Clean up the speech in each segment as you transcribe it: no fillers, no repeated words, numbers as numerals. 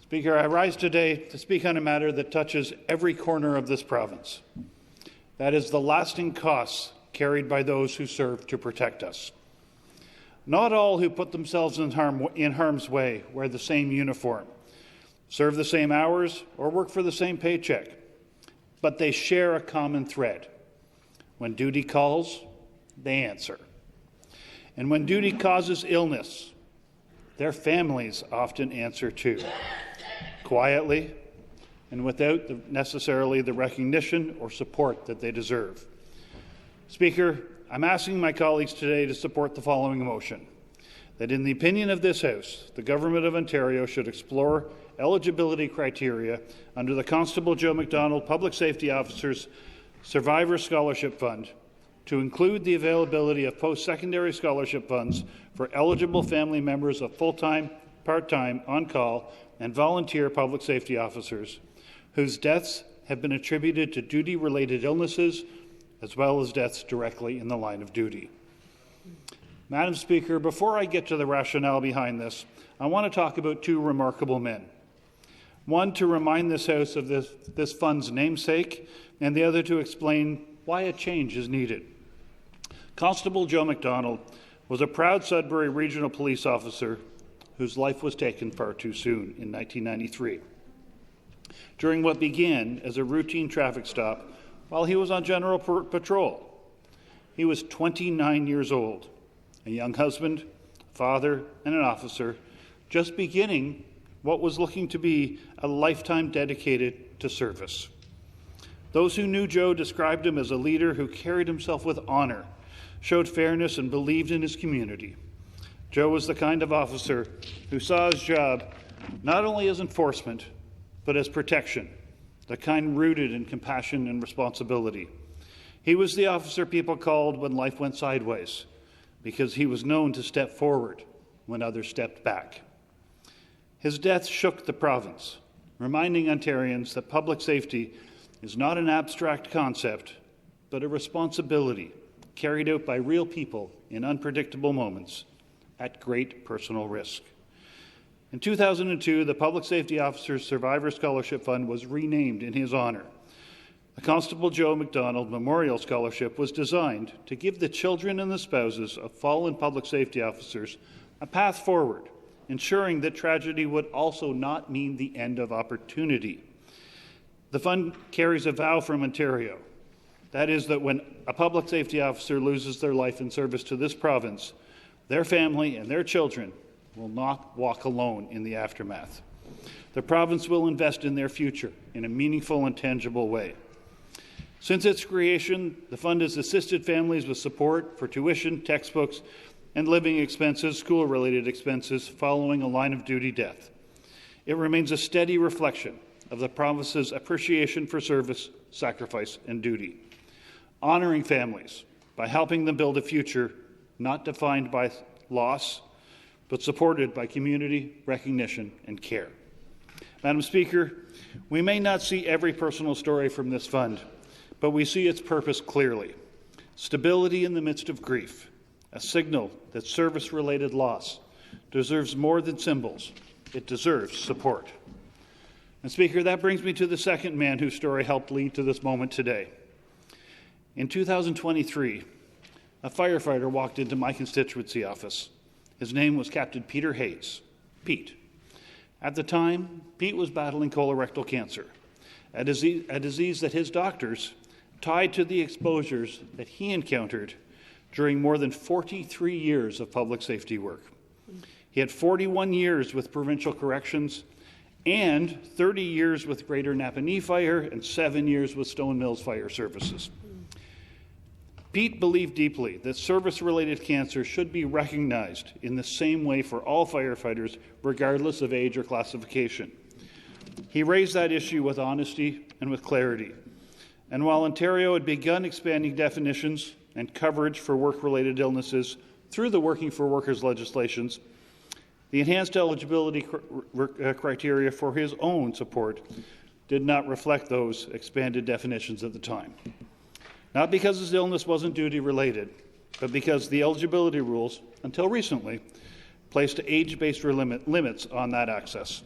Speaker, I rise today to speak on a matter that touches every corner of this province. That is the lasting costs carried by those who serve to protect us. Not all who put themselves in harm's way wear the same uniform, serve the same hours, or work for the same paycheck, but they share a common thread. When duty calls, they answer. And when duty causes illness, their families often answer too, quietly and without necessarily the recognition or support that they deserve. Speaker, I'm asking my colleagues today to support the following motion: that in the opinion of this House, the Government of Ontario should explore eligibility criteria under the Constable Joe MacDonald Public Safety Officers Survivor Scholarship Fund to include the availability of post-secondary scholarship funds for eligible family members of full-time, part-time, on-call, and volunteer public safety officers whose deaths have been attributed to duty-related illnesses as well as deaths directly in the line of duty. Madam Speaker, before I get to the rationale behind this, I want to talk about two remarkable men. One to remind this House of this fund's namesake, and the other to explain why a change is needed. Constable Joe MacDonald was a proud Sudbury Regional Police officer whose life was taken far too soon in 1993, during what began as a routine traffic stop while he was on general patrol. He was 29 years old, a young husband, father, and an officer, just beginning what was looking to be a lifetime dedicated to service. Those who knew Joe described him as a leader who carried himself with honor, showed fairness, and believed in his community. Joe was the kind of officer who saw his job not only as enforcement, but as protection, the kind rooted in compassion and responsibility. He was the officer people called when life went sideways, because he was known to step forward when others stepped back. His death shook the province, reminding Ontarians that public safety is not an abstract concept, but a responsibility carried out by real people in unpredictable moments at great personal risk. In 2002, the Public Safety Officers Survivor Scholarship Fund was renamed in his honour. The Constable Joe MacDonald Memorial Scholarship was designed to give the children and the spouses of fallen public safety officers a path forward, ensuring that tragedy would also not mean the end of opportunity. The fund carries a vow from Ontario. That is that when a public safety officer loses their life in service to this province, their family and their children will not walk alone in the aftermath. The province will invest in their future in a meaningful and tangible way. Since its creation, the fund has assisted families with support for tuition, textbooks, and living expenses, school-related expenses, following a line-of-duty death. It remains a steady reflection of the province's appreciation for service, sacrifice, and duty, honouring families by helping them build a future not defined by loss, but supported by community, recognition, and care. Madam Speaker, we may not see every personal story from this fund, but we see its purpose clearly. Stability in the midst of grief, a signal that service-related loss deserves more than symbols. It deserves support. And Speaker, that brings me to the second man whose story helped lead to this moment today. In 2023, a firefighter walked into my constituency office. His name was Captain Peter Hayes, Pete. At the time, Pete was battling colorectal cancer, a disease that his doctors tied to the exposures that he encountered during more than 43 years of public safety work. He had 41 years with provincial corrections and 30 years with Greater Napanee Fire and 7 years with Stone Mills Fire Services. Pete believed deeply that service-related cancer should be recognized in the same way for all firefighters, regardless of age or classification. He raised that issue with honesty and with clarity. And while Ontario had begun expanding definitions and coverage for work-related illnesses through the Working for Workers legislations, the enhanced eligibility criteria for his own support did not reflect those expanded definitions at the time. Not because his illness wasn't duty-related, but because the eligibility rules, until recently, placed age-based limits on that access.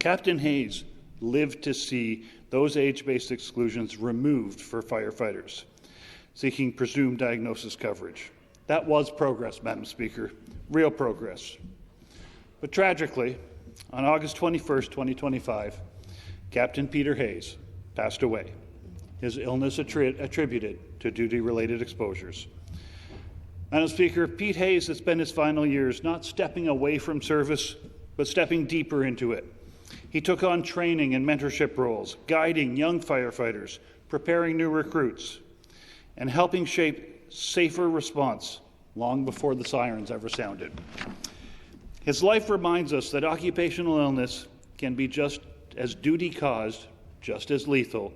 Captain Hayes lived to see those age-based exclusions removed for firefighters seeking presumed diagnosis coverage. That was progress, Madam Speaker, real progress. But tragically, on August 21st, 2025, Captain Peter Hayes passed away, his illness attributed to duty-related exposures. Madam Speaker, Pete Hayes has spent his final years not stepping away from service, but stepping deeper into it. He took on training and mentorship roles, guiding young firefighters, preparing new recruits, and helping shape safer response long before the sirens ever sounded. His life reminds us that occupational illness can be just as duty-caused, just as lethal,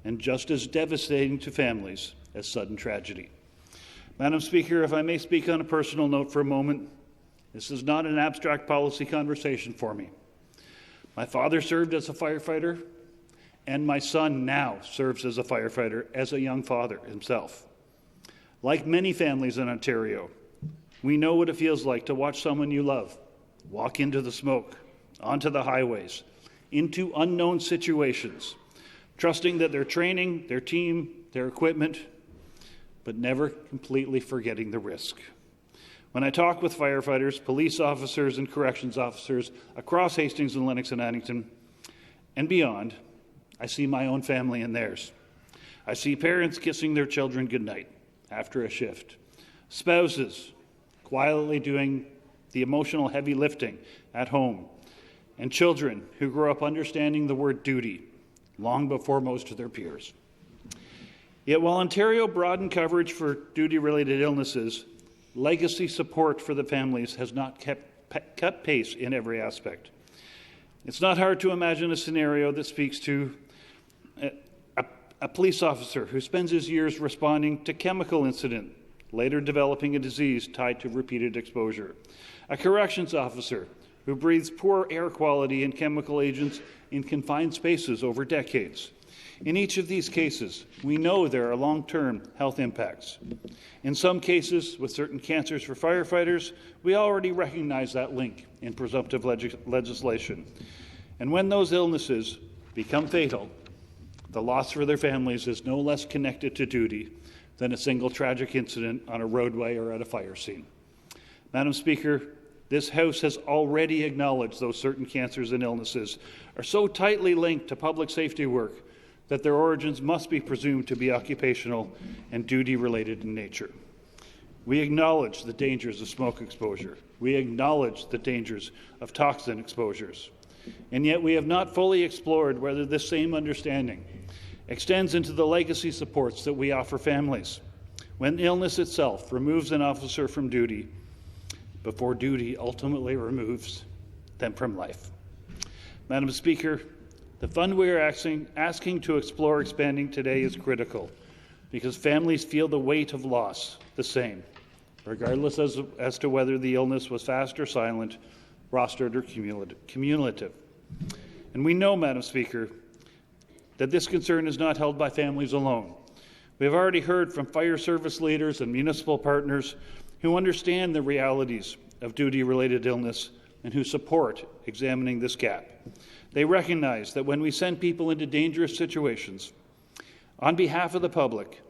and just as devastating to families as sudden tragedy. Madam Speaker, if I may speak on a personal note for a moment, this is not an abstract policy conversation for me. My father served as a firefighter, and my son now serves as a firefighter as a young father himself. Like many families in Ontario, we know what it feels like to watch someone you love walk into the smoke, onto the highways, into unknown situations, trusting that their training, their team, their equipment, but never completely forgetting the risk. When I talk with firefighters, police officers, and corrections officers across Hastings and Lennox and Addington and beyond, I see my own family and theirs. I see parents kissing their children goodnight after a shift, spouses quietly doing the emotional heavy lifting at home, and children who grow up understanding the word duty long before most of their peers. Yet while Ontario broadened coverage for duty-related illnesses, legacy support for the families has not kept pace in every aspect. It's not hard to imagine a scenario that speaks to a police officer who spends his years responding to chemical incident, later developing a disease tied to repeated exposure. A corrections officer who breathes poor air quality and chemical agents in confined spaces over decades. In each of these cases, we know there are long-term health impacts. In some cases, with certain cancers for firefighters, we already recognize that link in presumptive legislation. And when those illnesses become fatal, the loss for their families is no less connected to duty than a single tragic incident on a roadway or at a fire scene. Madam Speaker, this House has already acknowledged those certain cancers and illnesses are so tightly linked to public safety work that their origins must be presumed to be occupational and duty-related in nature. We acknowledge the dangers of smoke exposure. We acknowledge the dangers of toxin exposures. And yet we have not fully explored whether this same understanding extends into the legacy supports that we offer families when illness itself removes an officer from duty before duty ultimately removes them from life. Madam Speaker, the fund we are asking to explore expanding today is critical because families feel the weight of loss the same, regardless as to whether the illness was fast or silent, rostered or cumulative. And we know, Madam Speaker, that this concern is not held by families alone. We have already heard from fire service leaders and municipal partners who understand the realities of duty-related illness and who support examining this gap. They recognize that when we send people into dangerous situations, on behalf of the public,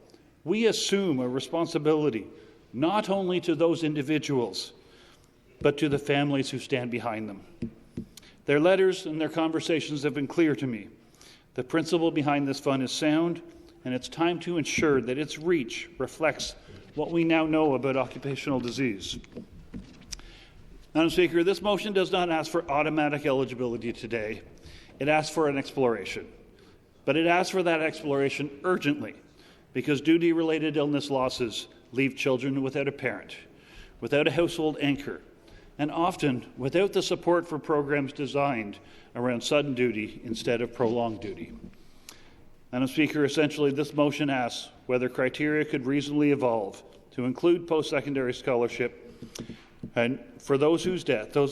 we assume a responsibility not only to those individuals, but to the families who stand behind them. Their letters and their conversations have been clear to me. The principle behind this fund is sound, and it's time to ensure that its reach reflects what we now know about occupational disease. Madam Speaker, this motion does not ask for automatic eligibility today. It asks for an exploration. But it asks for that exploration urgently because duty-related illness losses leave children without a parent, without a household anchor, and often without the support for programs designed around sudden duty instead of prolonged duty. Madam Speaker, essentially this motion asks whether criteria could reasonably evolve to include post-secondary scholarship and for those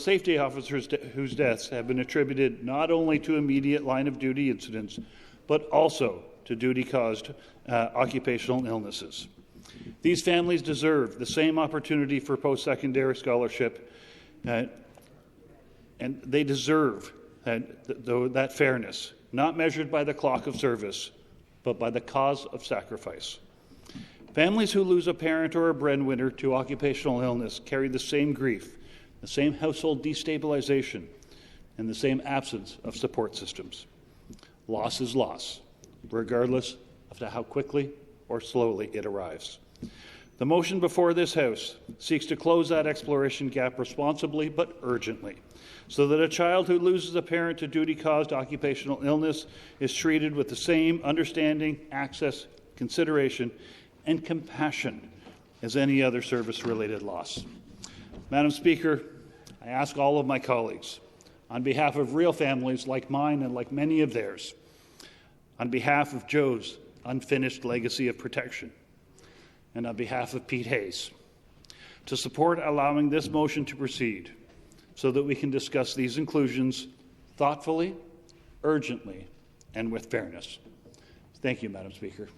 safety officers whose deaths have been attributed not only to immediate line of duty incidents, but also to duty-caused occupational illnesses. These families deserve the same opportunity for post-secondary scholarship, and they deserve that fairness, not measured by the clock of service, but by the cause of sacrifice. Families who lose a parent or a breadwinner to occupational illness carry the same grief, the same household destabilization, and the same absence of support systems. Loss is loss, regardless of how quickly or slowly it arrives. The motion before this House seeks to close that exploration gap responsibly but urgently, so that a child who loses a parent to duty-caused occupational illness is treated with the same understanding, access, consideration, and compassion as any other service-related loss. Madam Speaker, I ask all of my colleagues, on behalf of real families like mine and like many of theirs, on behalf of Joe's unfinished legacy of protection, and on behalf of Pete Hayes, to support allowing this motion to proceed so that we can discuss these inclusions thoughtfully, urgently, and with fairness. Thank you, Madam Speaker.